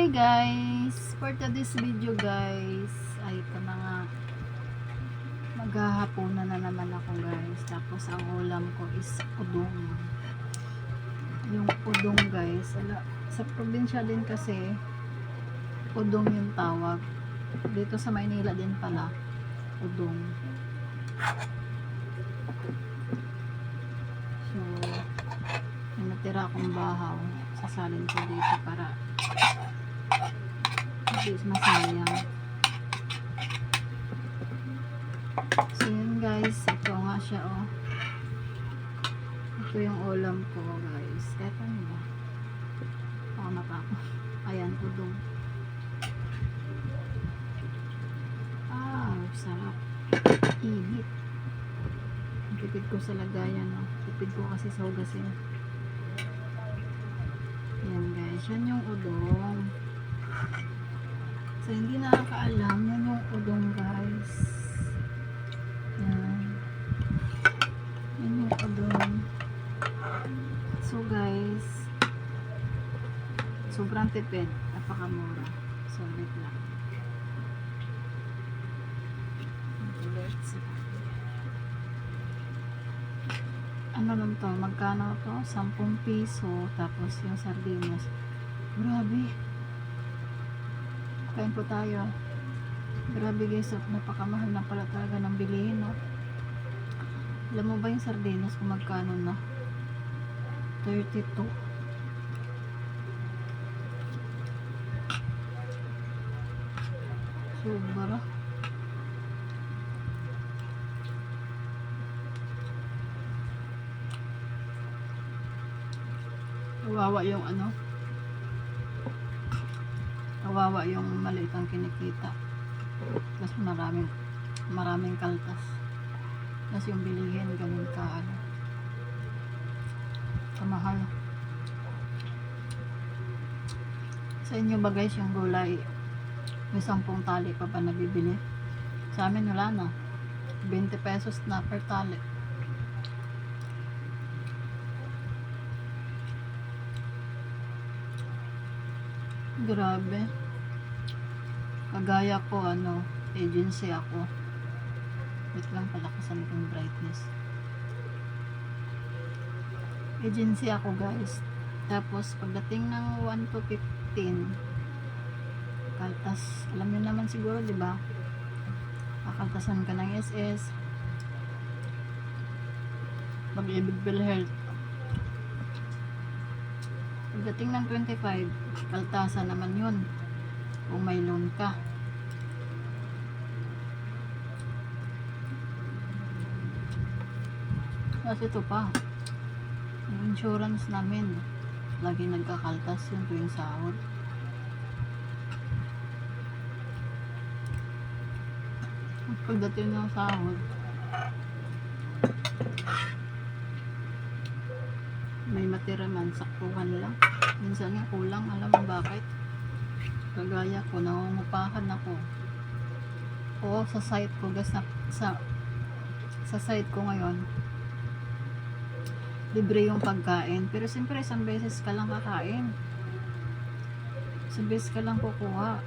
Hi guys! For today's video guys, ay ito na nga, maghahaponan na naman ako guys. Tapos ang ulam ko is udong. Yung udong guys, sa probinsya din kasi, udong yung tawag. Dito sa Maynila din pala, udong. So, yung natira akong bahaw, sasalin ko dito para hindi masayang. So yun guys, ito nga siya oh. Ito yung ulam ko guys. Eto nila. Baka mata ko. Ayan, udong. Ah, sarap. Init. Tipid ko sa lagayan oh. Tipid ko kasi sa hugasin. Ayan guys, yan yung udong. So hindi nakakaalam, yan yung udong guys. Yan. Yan yung udong. So guys, sobrang tipid, napakamura. So wait lang. Ano lang to, magkano to? 10 piso, tapos yung sardinas. Grabe. Kain po tayo. Grabe guys, napakamahal na pala talaga ng bilihin, no? Alam mo ba yung sardinas kung magkano na? 32. Sobra. Kawawa yung ano? Kawawa yung maliit ang kinikita. Tapos maraming kaltas. Tapos yung bilihin ganun ka ano, kamahal. Sa inyo ba guys yung gulay, may 10 tali pa ba nabibili? Sa amin wala na, 20 pesos na per tali. Grabe. Kagaya ko ano, agency ako. Wait lang, palakasan ko yung brightness. Agency ako guys. Tapos pagdating ng 1 to 15, kaltas, alam niyo naman siguro, di ba? Kakaltasan ka ng SS, Pag-ibig PhilHealth. Pagdating ng 25, kaltasan naman yun kung may loan ka. Kasi ito pa, yung insurance namin lagi nagkakaltas yun tuwing sahod. Pagdating ng sahod, may matira man, saktuhan lang. Minsan nga kulang, alam mo bakit? Kagaya ko, nangungupahan ako. O sa site ko guys, sa site ko ngayon, libre yung pagkain. Pero siyempre, isang beses ka lang kakain. Isang beses ka lang kukuha.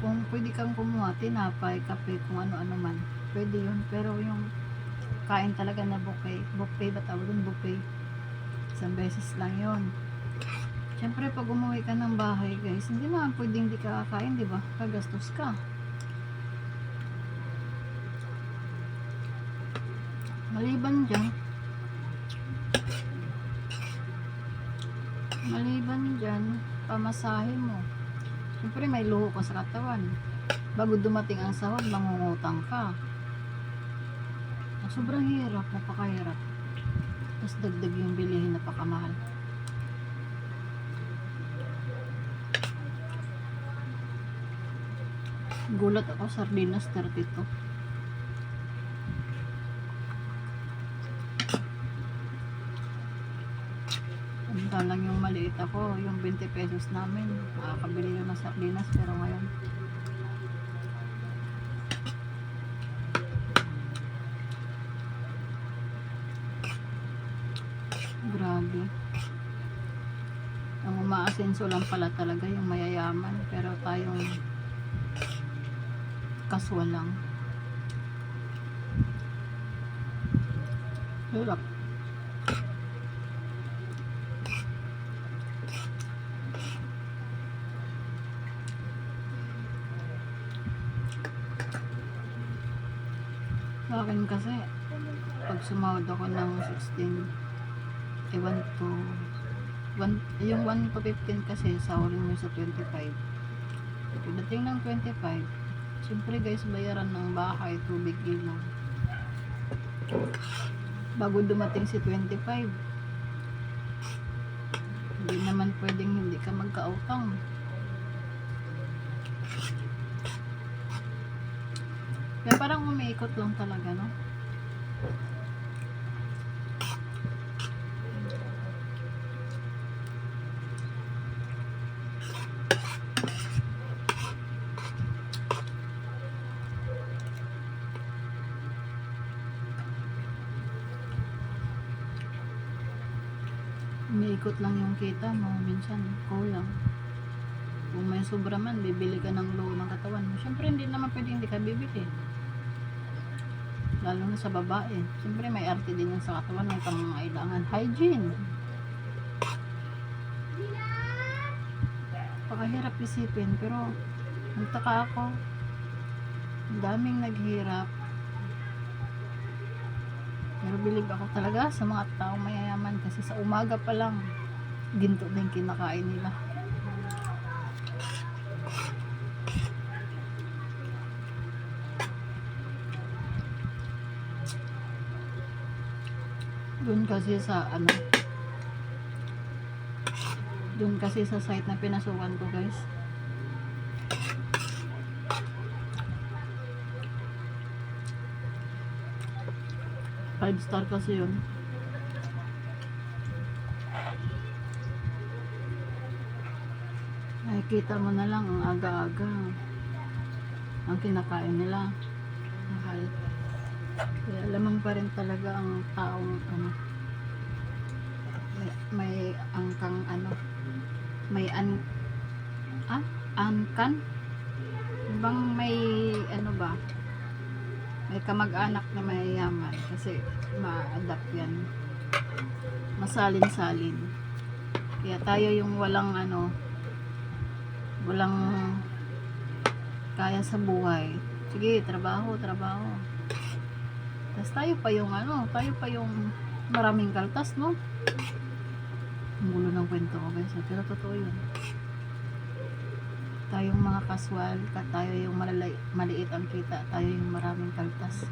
Kung pwede kang kumuha, tinapay, kape, kung ano-ano man, pwede yun. Pero yung kain talaga na buffet ba tawag dun? Buffet. Isang beses lang yun. Siyempre, pag umuwi ka ng bahay, guys, hindi na pwedeng di ka kakain, di ba? Kagastos ka. Maliban dyan, pamasahe mo. Siyempre, may luho ka sa katawan. Bago dumating ang sahod, mangungutang ka. Sobrang hirap, napakahirap. Tapos dagdag yung bilihin, napakamahal. Gulat ako, sardinas 32. Punta lang yung maliit ako, yung 20 pesos namin, makakabili yun ng sardinas. Pero ngayon, grabe. Ang asenso lang pala talaga yung mayayaman, pero tayong kaswa lang. Hirap. Sa akin kasi, pag sumahod ako ng 16, eh 1 to, yung 1 to 15 kasi, sahurin mo sa 25. Pagdating ng 25, siyempre guys, bayaran ng bahay, tubig, ilaw. Bago dumating si 25, hindi naman pwedeng hindi ka magkautang. Kaya parang umiikot lang talaga, no? Umiikot lang yung kita mo, minsan kulang. Kung may sobra man, bibili ka ng low ng katawan mo. Siyempre, hindi naman pwede hindi ka bibili. Lalo na sa babae. Siyempre, may arte din yung sa katawan, may pangailangan. Hygiene. Pakahirap isipin, pero nagtaka ako. Ang daming naghirap. Pero believe ako talaga sa mga taong mayayaman kasi sa umaga pa lang, ginto na yung kinakain nila. Doon kasi sa doon kasi sa site na pinasukan ko guys, five star kasi yun. Nakikita mo na lang ang aga-aga ang kinakain nila, mahal. Kaya lamang pa rin talaga ang taong may angkang may angkan bang may ba, may kamag-anak na mayayaman kasi ma-adapt yan, masalin-salin. Kaya tayo yung walang walang kaya sa buhay, sige, trabaho. Tapos tayo pa yung maraming kaltas, no? Ang gulo ng kwento ko guys, pero totoo yun. Tayong mga kaswal, tayo yung maliit ang kita, tayo yung maraming kaltas.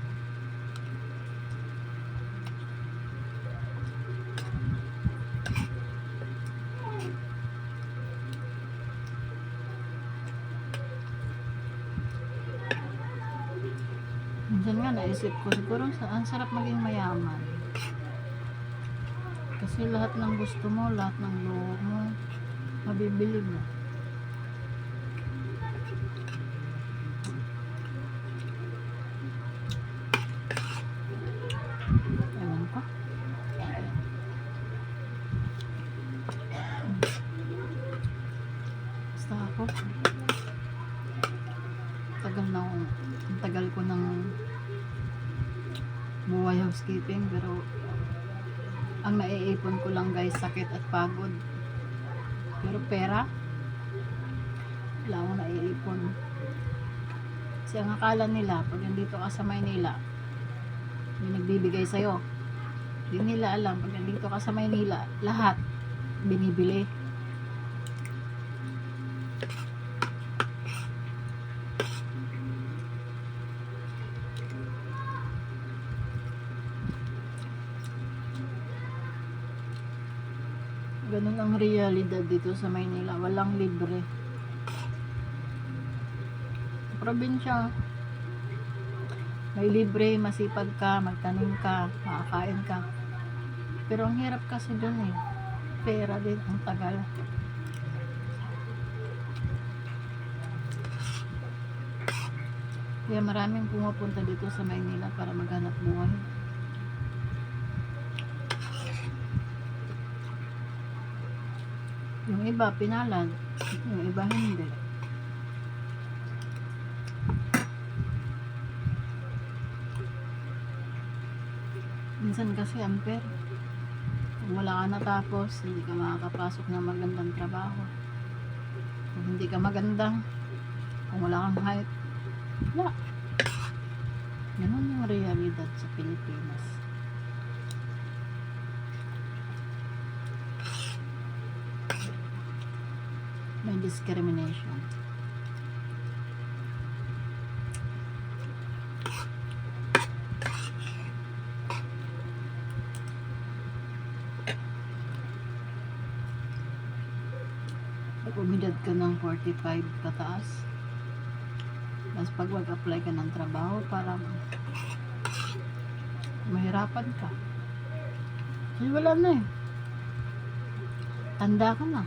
Minsan nga naisip ko, siguro ang sarap maging mayaman. Kasi lahat ng gusto mo, lahat ng luho mo, mabibili mo. Ewan ko. Basta ako, tagal ko ng buhay housekeeping, pero ang naiipon ko lang guys, sakit at pagod. Pero pera, wala akong naiipon. Kasi ang akala nila, pag nandito ka sa Maynila, may nagbibigay sa'yo. Hindi nila alam, pag nandito ka sa Maynila, lahat binibili. Ganun ang realidad dito sa Maynila, walang libre. Sa probinsya, may libre, masipag ka, magtanim ka, makakain ka. Pero ang hirap kasi dun pera din, ang tagal. Kaya maraming pumupunta dito sa Maynila para maghanap buhay. Yung iba pinalad, yung iba hindi. Minsan kasi unfair. Kung wala ka natapos, hindi ka makakapasok ng magandang trabaho. Kung hindi ka maganda, kung wala kang height, wala. Ganun yung realidad sa Pilipinas. May discrimination. Pag umidad ka ng 45 pataas, tapos pag mag-apply ka ng trabaho, parang mahirapan ka. Kasi wala na eh. Tanda ka na.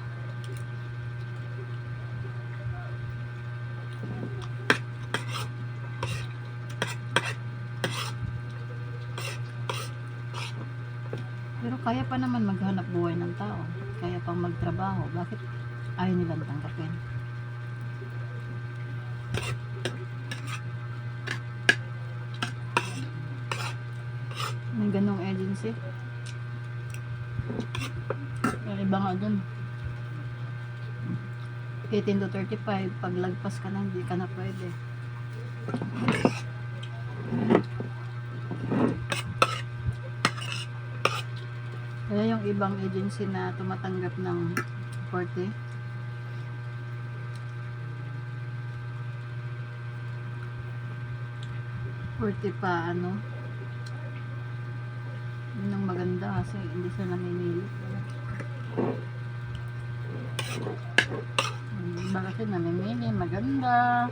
Pero kaya pa naman maghanap buhay ng tao. Kaya pang magtrabaho. Bakit ayaw nilang tanggapin? May ganong agency. Yung iba nga dun, 18 to 35, pag lagpas ka na, hindi ka na pwede. Kaya yung ibang agency na tumatanggap ng 40, pa ano, yun ang maganda kasi hindi sila namimili. Iba kasi namimili, maganda,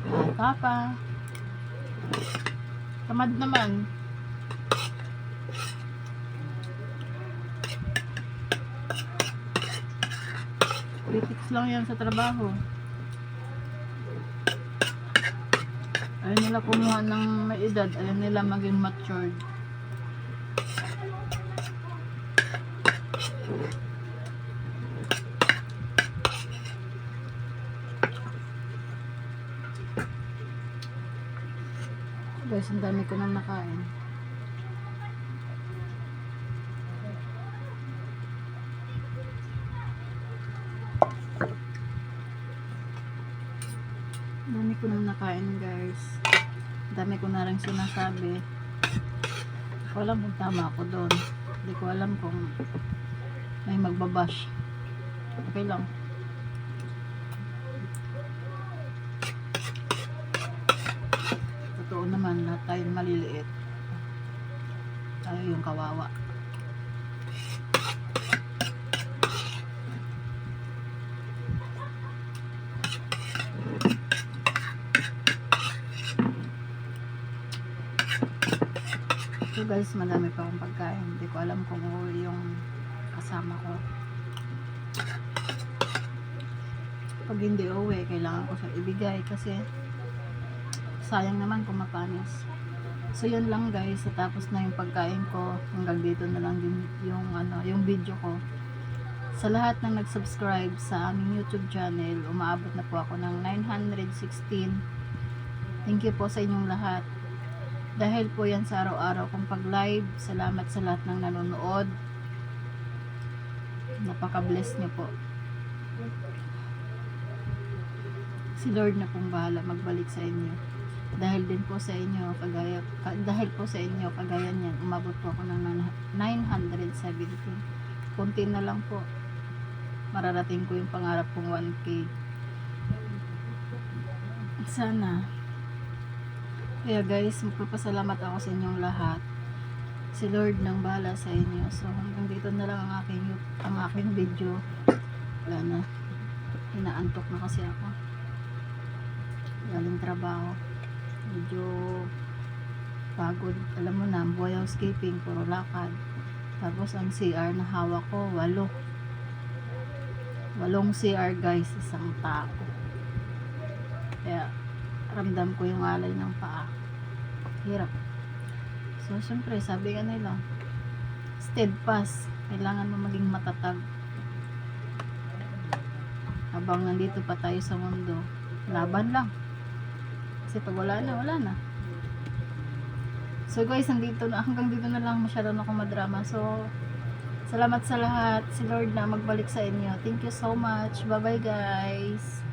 bata pa, tamad naman. Critics lang yan sa trabaho. Ayaw nila kumuha ng may edad, ayaw nila maging matured. Guys, ang dami ko nang nakain. Dami ko nang nakain guys. Dami ko na rin sinasabi. Hindi ko alam kung tama ako doon. Hindi ko alam kung may magbabash. Okay lang. Totoo naman, lahat tayo maliliit. Tayo yung kawawa. So guys, madami pa akong pagkain. Hindi ko alam kung uuwi yung kasama ko. Pag hindi uuwi, kailangan ko siya ibigay kasi sayang naman kung mapanis. So yun lang guys, tapos na yung pagkain ko. Hanggang dito na lang din yung video ko. Sa lahat ng nag-subscribe sa aming YouTube channel, umaabot na po ako ng 916. Thank you po sa inyong lahat. Dahil po yan sa araw-araw kong pag-live. Salamat sa lahat ng nanonood. Napaka-bless niyo po. Si Lord na pong bahala magbalik sa inyo. Dahil din po sa inyo, kagaya niyan, umabot po ako ng 917. Kunti na lang po. Mararating ko yung pangarap kong 1K. Sana. Kaya guys, magpapasalamat ako sa inyong lahat. Si Lord nang bahala sa inyo. So hanggang dito na lang ang aking video. Wala na. Inaantok na kasi ako. Galing trabaho. Medyo pagod. Alam mo na, buhay housekeeping, puro lakad. Tapos ang CR na hawak ko, 8 CR guys, isang tao. Kaya ramdam ko yung alay ng paa. Hirap. So syempre, sabi nga nila, steadfast. Kailangan mo maging matatag. habang nandito pa tayo sa mundo, laban lang. Kasi pag wala na, wala na. So guys, hanggang dito na lang, masyado na akong madrama. So, salamat sa lahat. Si Lord na magbalik sa inyo. Thank you so much. Bye bye guys.